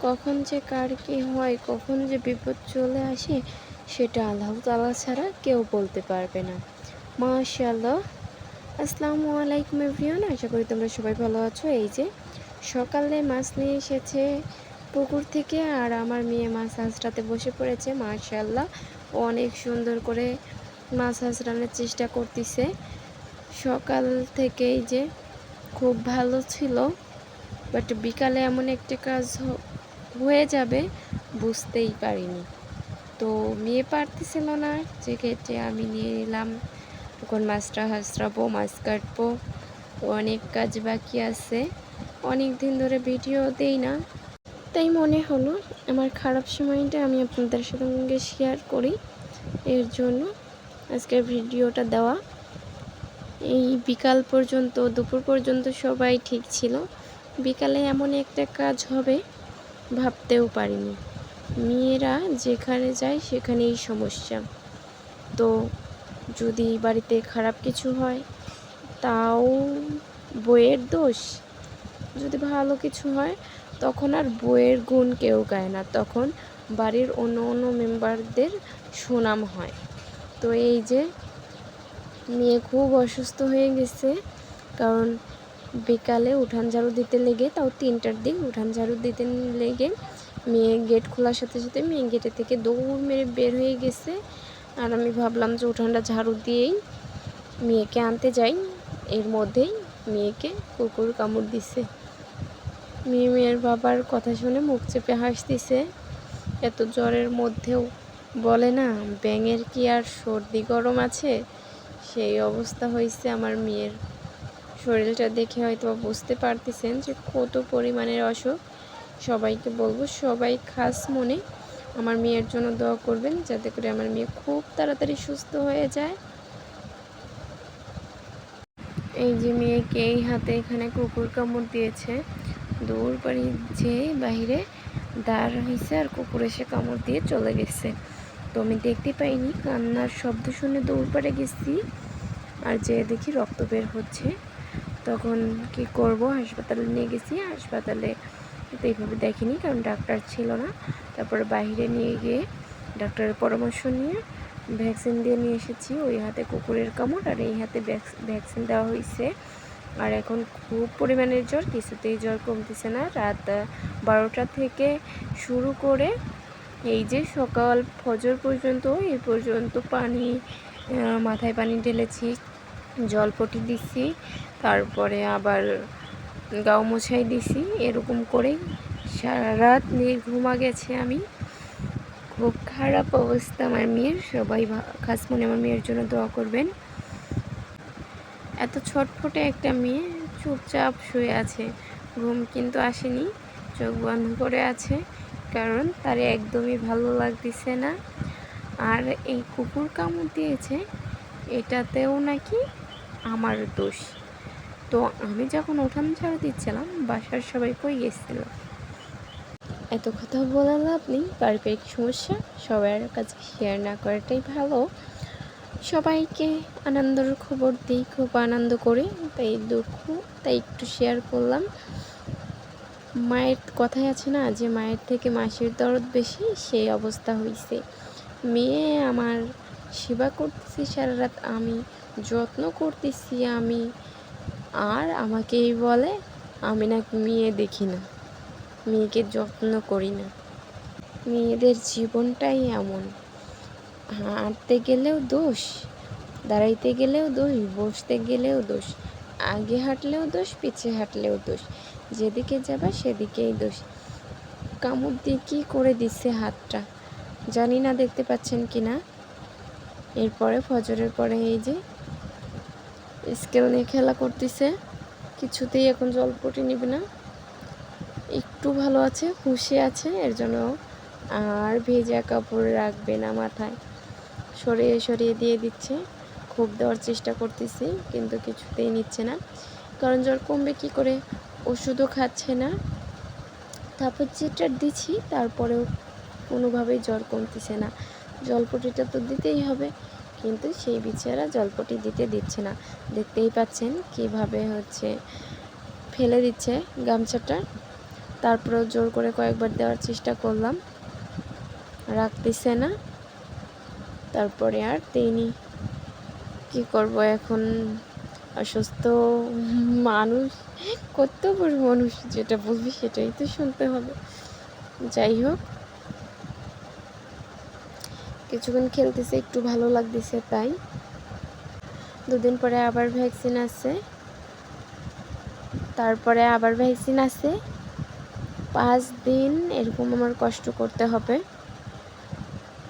কখন যে কার কী হয়, কখন যে বিপদ চলে আসে সেটা আল্লাহ তাআলা ছাড়া কেউ বলতে পারবে না। মাশাআল্লাহ। আসসালামু আলাইকুম এভরিওয়ান, আশা করি তোমরা সবাই ভালো আছো। এই যে সকালে মাছ নিয়ে এসেছে পুকুর থেকে, আর আমার মেয়ে মাছ হাঁসড়াতে বসে পড়েছে। মাশাআল্লাহ, অনেক সুন্দর করে মাছ হাঁসড়ানোর চেষ্টা করতেছে। সকাল থেকেই যে খুব ভালো ছিল, বাট বিকালে এমন একটা কাজ হয়ে যাবে বুঝতেই পারিনি। তো মেয়ে পারতেছিল না, যে ক্ষেত্রে আমি নিয়ে নিলাম। এখন মাছটা হাঁসড়াবো, মাছ কাটবো, অনেক কাজ বাকি আছে। অনেক দিন ধরে ভিডিও দেই না, তাই মনে হলো আমার খারাপ সময়টা আমি আপনাদের সঙ্গে শেয়ার করি, এর জন্য আজকের ভিডিওটা দেওয়া। এই বিকাল পর্যন্ত, দুপুর পর্যন্ত সবাই ঠিক ছিল, বিকালে এমন একটা কাজ হবে ভাবতেও পারিনি। মেয়েরা যেখানে যায় সেখানেই সমস্যা। তো যদি বাড়িতে খারাপ কিছু হয় তাও বইয়ের দোষ, যদি ভালো কিছু হয় তখন আর বইয়ের গুণ কেউ গায় না, তখন বাড়ির অন্য অন্য মেম্বারদের সুনাম হয়। তো এই যে মেয়ে খুব অসুস্থ হয়ে গেছে, কারণ বিকালে উঠান ঝাড়ু দিতে লেগে, তাও 3টার দিক উঠান ঝাড়ু দিতে লেগে মেয়ে গেট খোলার সাথে সাথে মেয়ে গেটে থেকে দৌড় মেরে বের হয়ে গেছে। আর আমি ভাবলাম যে উঠানটা ঝাড়ু দিয়েই মেয়েকে আনতে যাই, এর মধ্যেই মেয়েকে কুকুর কামড় দিছে। মেয়ের বাবার কথা শুনে মুখ চেপে হাসতেছে। এত জ্বরের মধ্যেও বলে না, ব্যাঙের কি আর সর্দি গরম আছে, সেই অবস্থা হয়েছে আমার মেয়ের। শরীরটা দেখে হয়তো বুঝতে পারতেছেন যে কত পরিমাণের অসুখ। সবাইকে বলবো, সবাই খাস মনে আমার মেয়ের জন্য দোয়া করবেন, যাতে করে আমার মেয়ে খুব তাড়াতাড়ি সুস্থ হয়ে যায়। এই যে মেয়েকে এই হাতে এখানে কুকুর কামড় দিয়েছে, দৌড় পাড়ি যে বাইরে দাঁড় হয়েছে আর কুকুর এসে কামড় দিয়ে চলে গেছে। তো আমি দেখতে পাইনি, কান্নার শব্দ শুনে দৌড় পাড়ে গেছি, আর যে দেখি রক্ত বের হচ্ছে। তখন কি করব, হাসপাতালে নিয়ে গেছি। হাসপাতালে তো এইভাবে দেখিনি, কারণ ডাক্তার ছিল না। তারপরে বাইরে নিয়ে গিয়ে ডাক্তারের পরামর্শ নিয়ে ভ্যাকসিন দিয়ে নিয়ে এসেছি। ওই হাতে কুকুরের কামড় আর এই হাতে ভ্যাকসিন দেওয়া হয়েছে। আর এখন খুব পরিমাণের জ্বর, কিছুতেই জ্বর কমতেছে না। রাত 12টা থেকে শুরু করে এই যে সকাল ফজর পর্যন্ত, এই পর্যন্ত পানি, মাথায় পানি ঢেলেছি, জলপটি দিছি, তারপরে আবার গাও মোছাই দিছি। এরকম করেই সারা রাত নির্ঘুমা গেছে। আমি খুব খারাপ অবস্থা আমার মেয়ের। সবাই খাস মনে আমার মেয়ের জন্য দোয়া করবেন। এত ছটফটে একটা মেয়ে চুপচাপ শুয়ে আছে, ঘুম কিন্তু আসেনি, চোখ বন্ধ করে আছে, কারণ তার একদমই ভালো লাগতেছে না। আর এই কুকুর কামড় দিয়েছে, এটাতেও নাকি আমার দোষ। তো আমি যখন উঠান ঝাড়ু দিচ্ছিলাম, বাসার সবাই কই গেছিল। এত কথা বলা লাভ নেই, পারিবারিক সমস্যা সবার কাছে শেয়ার না করাটাই ভালো। সবাইকে আনন্দের খবর দিই, খুব আনন্দ করি, তাই দুঃখ তাই একটু শেয়ার করলাম। মায়ের কথাই আছে না, যে মায়ের থেকে মাসির দরদ বেশি, সেই অবস্থা হয়েছে। মেয়ে আমার সেবা করতেছি সারা রাত, আমি যত্ন করতেছি আমি, আর আমাকেই বলে আমি নাকি মেয়ে দেখি না, মেয়েকে যত্ন করি না। মেয়েদের জীবনটাই এমন, হাঁটতে গেলেও দোষ, দাঁড়াইতে গেলেও দোষ, বসতে গেলেও দোষ, আগে হাঁটলেও দোষ, পিছে হাঁটলেও দোষ, যেদিকে যাবা সেদিকেই দোষ। কামড় দিয়ে কী করে দিচ্ছে হাতটা, জানি না দেখতে পাচ্ছেন কি না। এরপরে ফজরের পরে এই যে স্কেল নিয়ে খেলা করতেছে, কিছুতেই এখন জলপটি নিবে না। একটু ভালো আছে, হুঁশে আছে, এর জন্য আর ভেজা কাপড় রাখবে না মাথায়, সরিয়ে সরিয়ে দিয়ে দিচ্ছে। খুব দেওয়ার চেষ্টা করতেছি, কিন্তু কিছুতেই নিচ্ছে না, কারণ জ্বর কমবে কি করে, ওষুধও খাচ্ছে না। তারপর যেটা দিচ্ছি তারপরেও কোনোভাবেই জ্বর কমতেছে না। জলপটিটা তো দিতেই হবে, কিন্তু সেই বেচারা জলপটি দিতে দিচ্ছে না। দেখতেই পাচ্ছেন কিভাবে ফেলে দিচ্ছে গামছাটা। তারপরেও জোর করে কয়েকবার দেওয়ার চেষ্টা করলাম, রাখতেছে না। তারপরে আর দেইনি। কি করব এখন, অসুস্থ মানুষ, কত বড় মানুষ, যেটা বলবি সেটাই তো শুনতে হবে। যাই হোক, কিছুক্ষণ খেলতেছে, একটু ভালো লাগতেছে তাই। দুদিন পরে আবার ভ্যাকসিন আছে, তারপরে আবার ভ্যাকসিন আছে। 5 দিন এরকম আমার কষ্ট করতে হবে।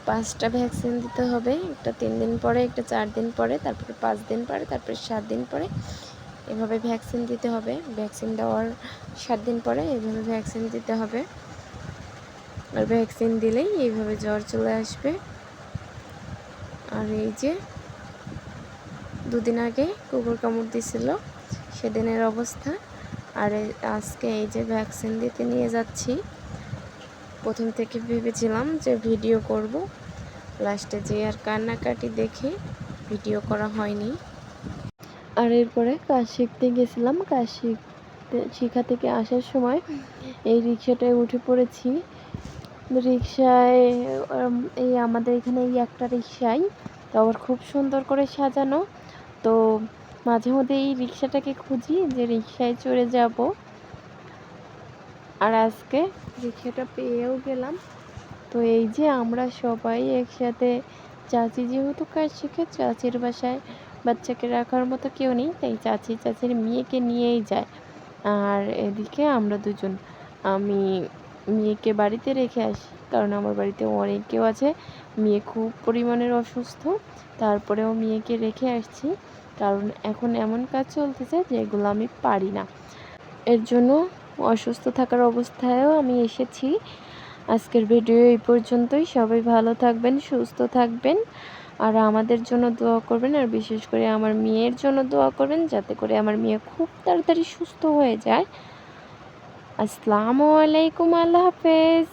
5টা ভ্যাকসিন দিতে হবে, একটা 3 দিন পরে, একটা 4 দিন পরে, তারপরে 5 দিন পরে, তারপরে 7 দিন পরে, এভাবে ভ্যাকসিন দিতে হবে। ভ্যাকসিন দেওয়ার 7 দিন পরে এভাবে ভ্যাকসিন দিতে হবে। আর ভ্যাকসিন দিলেই এইভাবে জ্বর চলে আসবে। আর এই যে 2 দিন আগে কুকুর কামড় দিছিল, সেদিনের অবস্থা। আর আজকে এই যে ভ্যাকসিন দিতে নিয়ে যাচ্ছি। প্রথম থেকে ভেবেছিলাম যে ভিডিও করব, লাস্টে যে আর কান্নাকাটি দেখে ভিডিও করা হয়নি। আর এরপরে কাজ শিখতে গেছিলাম। কাজ শিখা থেকে আসার সময় এই রিক্সাটায় উঠে পড়েছি। রিক্সায় এই আমাদের এখানে এই একটা রিক্সায় তো আবার খুব সুন্দর করে সাজানো। তো মাঝে মধ্যে এই রিক্সাটাকে খুঁজি যে রিক্সায় চড়ে যাব। আর আজকে রিক্সাটা পেয়েও গেলাম। তো এই যে আমরা সবাই একসাথে, চাচি যেহেতু কাজ শিখে, চাচির বাসায় বাচ্চাকে রাখার মতো কেউ নেই, তাই চাচির মেয়েকে নিয়েই যায়। আর এদিকে আমরা দুজন, আমি মেয়েকে বাড়িতে রেখে আসি, কারণ আমার বাড়িতে অনেক কেউ আছে। মেয়ে খুব পরিমাণের অসুস্থ, তারপরেও মেয়েকে রেখে আসছি, কারণ এখন এমন কাজ চলতেছে যেগুলো আমি পারি না। এর জন্য অসুস্থ থাকার অবস্থায়ও আমি এসেছি। আজকের ভিডিও এই পর্যন্তই। সবাই ভালো থাকবেন, সুস্থ থাকবেন, আর আমাদের জন্য দোয়া করবেন। আর বিশেষ করে আমার মেয়ের জন্য দোয়া করবেন, যাতে করে আমার মেয়ে খুব তাড়াতাড়ি সুস্থ হয়ে যায়। আসসালামু আলাইকুম, আল্লাহ হাফেজ।